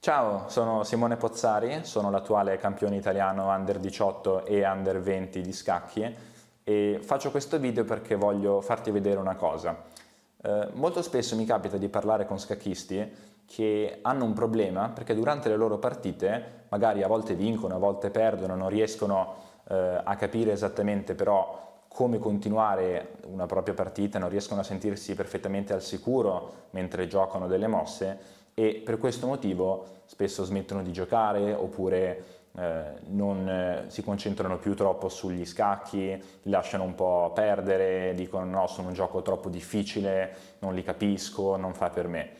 Ciao, sono Simone Pozzari, sono l'attuale campione italiano Under 18 e Under 20 di scacchi e faccio questo video perché voglio farti vedere una cosa. Molto spesso mi capita di parlare con scacchisti che hanno un problema perché durante le loro partite, magari a volte vincono, a volte perdono, non riescono a capire esattamente però come continuare una propria partita, non riescono a sentirsi perfettamente al sicuro mentre giocano delle mosse e per questo motivo spesso smettono di giocare oppure non si concentrano più troppo sugli scacchi, li lasciano un po' perdere, dicono no, sono un gioco troppo difficile, non li capisco, non fa per me.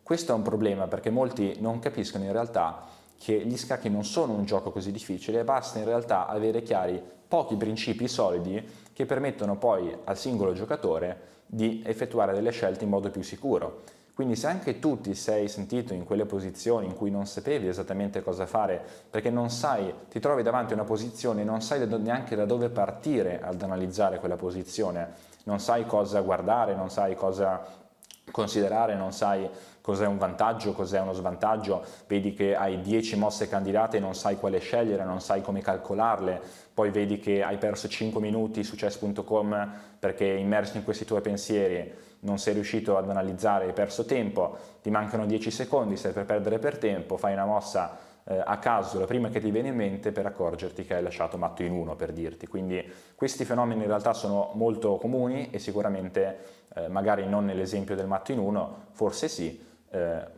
Questo è un problema perché molti non capiscono in realtà che gli scacchi non sono un gioco così difficile, basta in realtà avere chiari pochi principi solidi che permettono poi al singolo giocatore di effettuare delle scelte in modo più sicuro. Quindi se anche tu ti sei sentito in quelle posizioni in cui non sapevi esattamente cosa fare, perché non sai, ti trovi davanti a una posizione e non sai neanche da dove partire ad analizzare quella posizione, non sai cosa guardare, non sai cosa considerare, non sai cos'è un vantaggio, cos'è uno svantaggio, vedi che hai 10 mosse candidate e non sai quale scegliere, non sai come calcolarle, poi vedi che hai perso 5 minuti su chess.com perché immerso in questi tuoi pensieri non sei riuscito ad analizzare, hai perso tempo, ti mancano 10 secondi, stai per perdere per tempo, fai una mossa a caso, la prima che ti viene in mente per accorgerti che hai lasciato matto in uno, per dirti. Quindi questi fenomeni in realtà sono molto comuni e sicuramente, magari non nell'esempio del matto in uno, forse sì,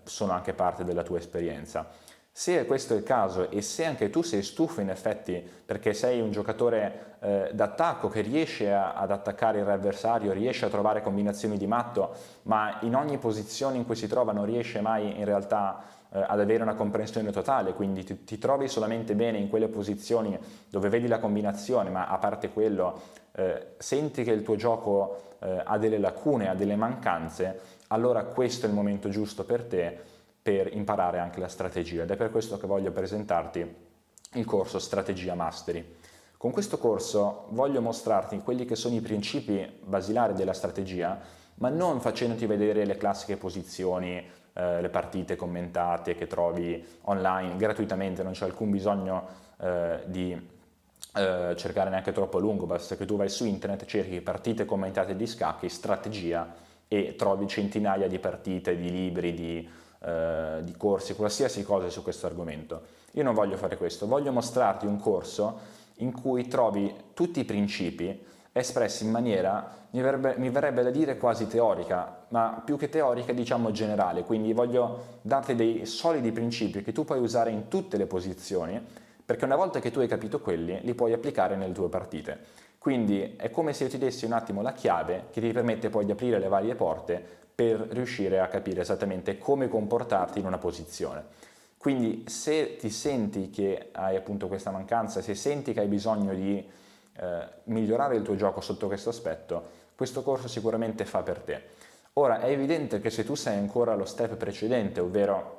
sono anche parte della tua esperienza. Se questo è il caso e se anche tu sei stufo in effetti perché sei un giocatore d'attacco che riesce ad attaccare il re avversario, riesce a trovare combinazioni di matto, ma in ogni posizione in cui si trova non riesce mai in realtà ad avere una comprensione totale, quindi ti trovi solamente bene in quelle posizioni dove vedi la combinazione, ma a parte quello senti che il tuo gioco ha delle lacune, ha delle mancanze, allora questo è il momento giusto per te per imparare anche la strategia ed è per questo che voglio presentarti il corso Strategia Mastery. Con questo corso voglio mostrarti quelli che sono i principi basilari della strategia, ma non facendoti vedere le classiche posizioni, le partite commentate che trovi online gratuitamente, non c'è alcun bisogno di cercare neanche troppo a lungo, basta che tu vai su internet, cerchi partite commentate di scacchi, strategia e trovi centinaia di partite, di libri, di corsi, qualsiasi cosa su questo argomento. Io non voglio fare questo, voglio mostrarti un corso in cui trovi tutti i principi espressi in maniera, mi verrebbe da dire quasi teorica, ma più che teorica diciamo generale, quindi voglio darti dei solidi principi che tu puoi usare in tutte le posizioni, perché una volta che tu hai capito quelli, li puoi applicare nelle tue partite. Quindi è come se io ti dessi un attimo la chiave che ti permette poi di aprire le varie porte per riuscire a capire esattamente come comportarti in una posizione. Quindi se ti senti che hai appunto questa mancanza, se senti che hai bisogno di migliorare il tuo gioco sotto questo aspetto, questo corso sicuramente fa per te. Ora è evidente che se tu sei ancora allo step precedente, ovvero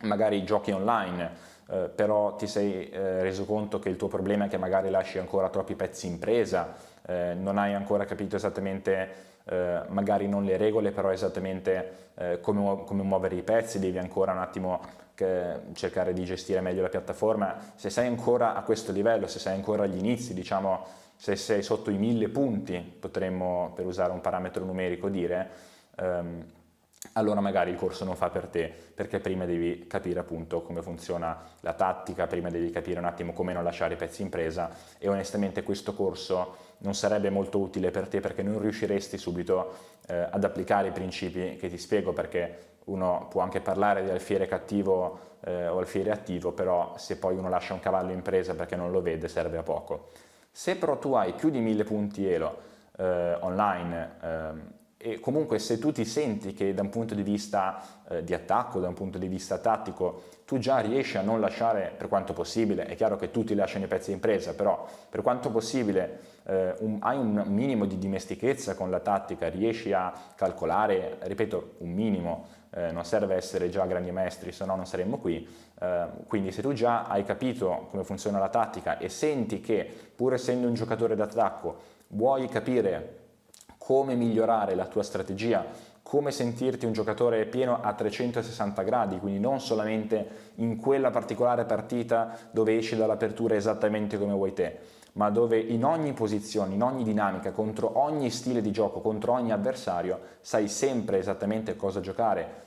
magari giochi online, però ti sei reso conto che il tuo problema è che magari lasci ancora troppi pezzi in presa, non hai ancora capito esattamente magari non le regole, però esattamente come muovere i pezzi, devi ancora un attimo cercare di gestire meglio la piattaforma. Se sei ancora a questo livello, se sei ancora agli inizi, diciamo se sei sotto i 1000 punti, potremmo per usare un parametro numerico dire, allora magari il corso non fa per te, perché prima devi capire appunto come funziona la tattica, prima devi capire un attimo come non lasciare i pezzi in presa e onestamente questo corso non sarebbe molto utile per te perché non riusciresti subito ad applicare i principi che ti spiego, perché uno può anche parlare di alfiere cattivo o alfiere attivo, però se poi uno lascia un cavallo in presa perché non lo vede serve a poco. Se però tu hai più di 1000 punti elo online e comunque se tu ti senti che da un punto di vista di attacco, da un punto di vista tattico, tu già riesci a non lasciare per quanto possibile, è chiaro che tutti lasciano i pezzi in presa, però per quanto possibile hai un minimo di dimestichezza con la tattica, riesci a calcolare, ripeto, un minimo, non serve essere già grandi maestri, se no non saremmo qui, quindi se tu già hai capito come funziona la tattica e senti che pur essendo un giocatore d'attacco vuoi capire come migliorare la tua strategia, come sentirti un giocatore pieno a 360 gradi, quindi non solamente in quella particolare partita dove esci dall'apertura esattamente come vuoi te, ma dove in ogni posizione, in ogni dinamica, contro ogni stile di gioco, contro ogni avversario, sai sempre esattamente cosa giocare,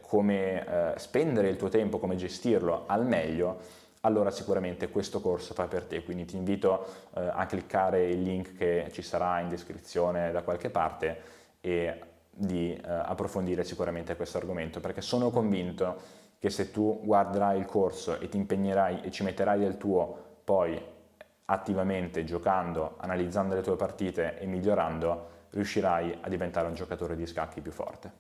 come spendere il tuo tempo, come gestirlo al meglio, allora sicuramente questo corso fa per te. Quindi ti invito a cliccare il link che ci sarà in descrizione da qualche parte e di approfondire sicuramente questo argomento, perché sono convinto che se tu guarderai il corso e ti impegnerai e ci metterai del tuo, poi attivamente giocando, analizzando le tue partite e migliorando, riuscirai a diventare un giocatore di scacchi più forte.